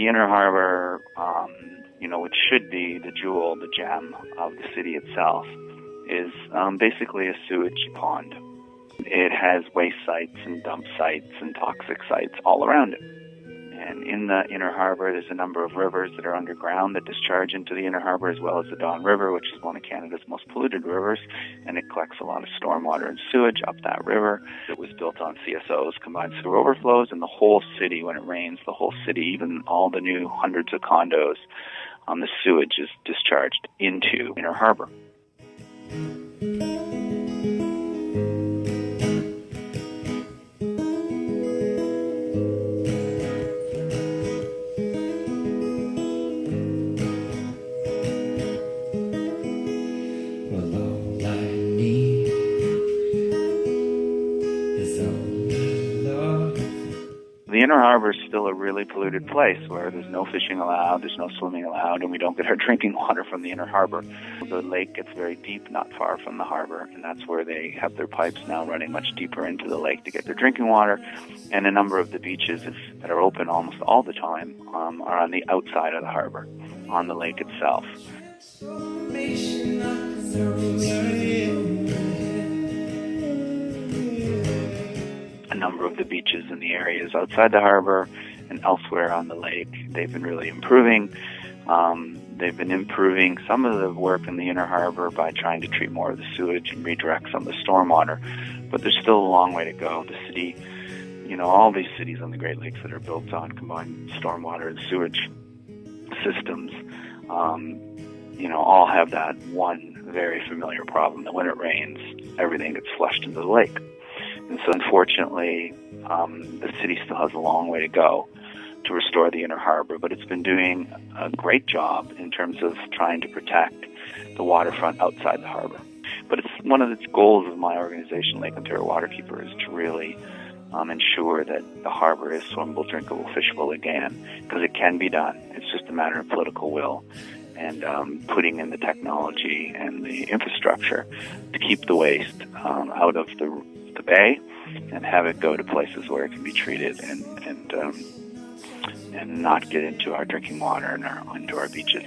The Inner Harbor, which should be the jewel, the gem of the city itself, is basically a sewage pond. It has waste sites and dump sites and toxic sites all around it. And in the Inner Harbor, there's a number of rivers that are underground that discharge into the Inner Harbor, as well as the Don River, which is one of Canada's most polluted rivers, and it collects a lot of stormwater and sewage up that river. It was built on CSOs, combined sewer overflows, and the whole city, when it rains, the whole city, even all the new hundreds of condos, the sewage is discharged into Inner Harbor. The Inner Harbor is still a really polluted place where there's no fishing allowed, there's no swimming allowed, and we don't get our drinking water from the Inner Harbor. The lake gets very deep, not far from the harbor, and that's where they have their pipes now running much deeper into the lake to get their drinking water. And a number of the beaches that are open almost all the time are on the outside of the harbor, on the lake itself. A number of the beaches in the areas outside the harbor and elsewhere on the lake, they've been really improving. They've been improving some of the work in the Inner Harbor by trying to treat more of the sewage and redirect some of the stormwater. But there's still a long way to go. The city, all these cities on the Great Lakes that are built on combined stormwater and sewage systems, all have that one very familiar problem that when it rains, everything gets flushed into the lake. And so unfortunately, the city still has a long way to go to restore the Inner Harbor, but it's been doing a great job in terms of trying to protect the waterfront outside the harbor. But it's one of the goals of my organization, Lake Ontario Waterkeeper, is to really ensure that the harbor is swimmable, drinkable, fishable again, because it can be done. It's just a matter of political will and putting in the technology and the infrastructure to keep the waste out of the bay and have it go to places where it can be treated and not get into our drinking water and into our beaches.